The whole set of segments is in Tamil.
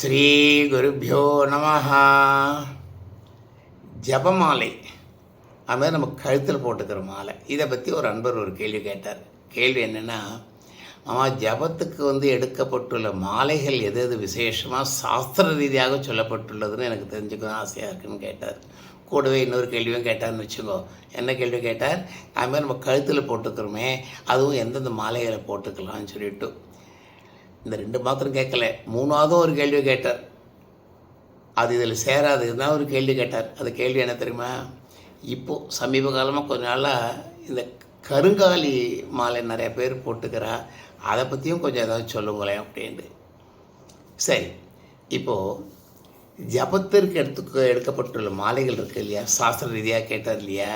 ஸ்ரீ குருப்யோ நமஹ. ஜபமாலை, அதுமாதிரி நம்ம கழுத்தில் போட்டுக்கிற மாலை, இதை பற்றி ஒரு அன்பர் ஒரு கேள்வி கேட்டார். கேள்வி என்னென்னா, ஜபத்துக்கு எடுக்கப்பட்டுள்ள மாலைகள் எது எது விசேஷமாக சாஸ்திர ரீதியாக சொல்லப்பட்டுள்ளதுன்னு எனக்கு தெரிஞ்சுக்கணும் ஆசையாக இருக்குன்னு கேட்டார். கூடவே இன்னொரு கேள்வியும் கேட்டார்னு வச்சுக்கோ. என்ன கேள்வி கேட்டார்? அதுமாதிரி நம்ம கழுத்தில் போட்டுக்கிறோமே, அதுவும் எந்தெந்த மாலைகளை போட்டுக்கலாம்னு சொல்லிட்டு இந்த 2 மாத்திரம் கேட்கல, 3ஆவதும் ஒரு கேள்வி கேட்டார். அது இதில் சேராது தான் ஒரு கேள்வி கேட்டார். அது கேள்வி என்ன தெரியுமா? இப்போது சமீப காலமாக கொஞ்ச நாளாக இந்த கருங்காலி மாலை நிறைய பேர் போட்டுக்கிறா, அதை பற்றியும் கொஞ்சம் ஏதாவது சொல்லுங்களேன் அப்படின்ட்டு. சரி, இப்போது ஜபத்திற்கு எடுக்கப்பட்டுள்ள மாலைகள் இருக்குது இல்லையா, சாஸ்திர ரீதியாக கேட்டார் இல்லையா,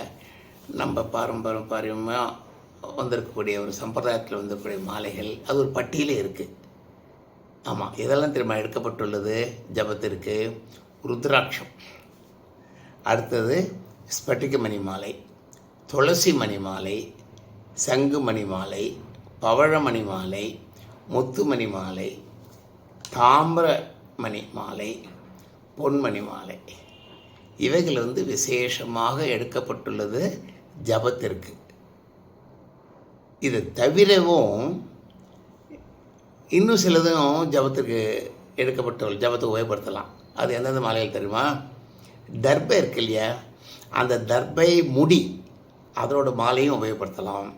நம்ம பாரம்பரியமாக வந்திருக்கக்கூடிய ஒரு சம்பிரதாயத்தில் வந்திருக்கக்கூடிய மாலைகள், அது ஒரு பட்டியலே இருக்குது. ஆமாம், இதெல்லாம் திரும்ப எடுக்கப்பட்டுள்ளது ஜபத்திற்கு. ருத்ராட்சம், அடுத்தது ஸ்பட்டிக மணி மாலை, துளசி மணி மாலை, சங்கு மணி மாலை, பவழமணி மாலை, முத்துமணி மாலை, தாமிர மணி மாலை, பொன்மணி மாலை, இவைகள் விசேஷமாக எடுக்கப்பட்டுள்ளது ஜபத்திற்கு. இதை தவிரவும் இன்னும் சிலதும் ஜபத்துக்கு எடுக்கப்பட்ட ஜபத்தை உபயோகப்படுத்தலாம். அது எந்தெந்த மாலைகள் தெரியுமா? தர்பை இருக்கு இல்லையா, அந்த தர்பை முடி அதனோட மாலையும் உபயோகப்படுத்தலாம்.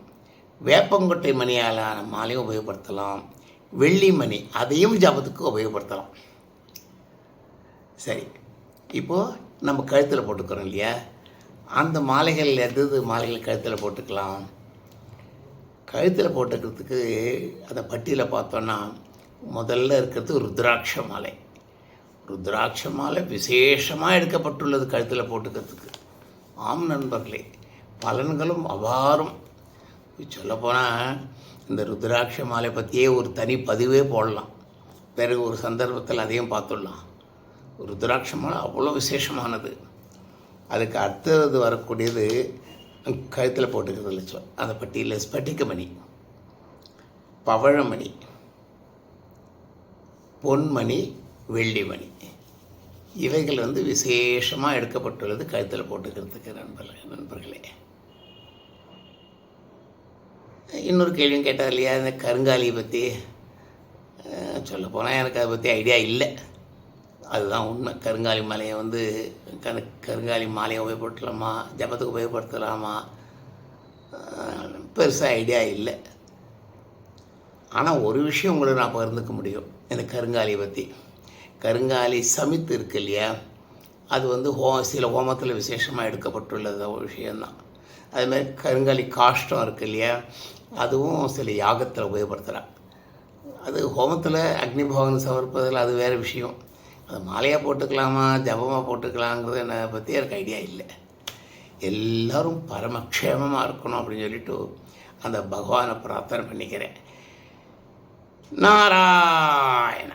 வேப்பங்கொட்டை மணியாலான மாலையும் உபயோகப்படுத்தலாம். வெள்ளி மணி, அதையும் ஜபத்துக்கு உபயோகப்படுத்தலாம். சரி, இப்போது நம்ம கழுத்தில் போட்டுக்கிறோம் இல்லையா, அந்த மாலைகள் எது மாலைகள் கழுத்தில் போட்டுக்கலாம்? கழுத்தில் போட்டுக்கிறதுக்கு அந்த பட்டியலில் பார்த்தோன்னா முதல்ல இருக்கிறது ருத்ராட்ச மாலை. ருத்ராட்ச மாலை விசேஷமாக எடுக்கப்பட்டுள்ளது கழுத்தில் போட்டுக்கிறதுக்கு. ஆம் நண்பர்களே, பலன்களும் அபாரம். சொல்லப்போனால் இந்த ருத்ராட்ச மாலை பற்றியே ஒரு தனி பதிவே போடலாம். பிறகு ஒரு சந்தர்ப்பத்தில் அதையும் பார்த்துடலாம். ருத்ராட்ச மாலை அவ்வளோ விசேஷமானது. அதுக்கு அடுத்தது வரக்கூடியது கழுத்தில் போட்டுக்கிறது அந்த பட்டியலில் ஸ்பட்டிக மணி, பவழமணி, பொன்மணி, வெள்ளிமணி, இவைகள் விசேஷமாக எடுக்கப்பட்டுள்ளது கழுத்தில் போட்டுக்கிறதுக்கு. நண்பர்களே, இன்னொரு கேள்வியும் கேட்டார் இல்லையா, இந்த கருங்காலியை பற்றி. சொல்லப்போனால் எனக்கு அதை பற்றி ஐடியா இல்லை, அதுதான் உண்மை. கருங்காலி மாலையை கருங்காலி மாலையை உபயோகப்படுத்தலாமா, ஜபத்துக்கு உபயோகப்படுத்தலாமா, பெருசாக ஐடியா இல்லை. ஆனால் ஒரு விஷயம் உங்களுக்கு நான் பகிர்ந்துக்க முடியும் இந்த கருங்காலியை பற்றி. கருங்காலி சமித்து இருக்கு இல்லையா, அது சில ஹோமத்தில் விசேஷமாக எடுக்கப்பட்டுள்ளது ஒரு விஷயந்தான். அதுமாதிரி கருங்காலி காஷ்டம் இருக்கு இல்லையா, அதுவும் சில யாகத்தில் உபயோகப்படுத்துகிறான். அது ஹோமத்தில் அக்னி பகவான் சமர்ப்பதில் அது வேறு விஷயம். அது மாலையாக போட்டுக்கலாமா, ஜபமாக போட்டுக்கலாங்கிறது என்னை பற்றி எனக்கு ஐடியா இல்லை. எல்லோரும் பரமக்ஷேமமாக இருக்கணும் அப்படின்னு சொல்லிட்டு அந்த பகவானை பிரார்த்தனை பண்ணிக்கிறேன். நாராயண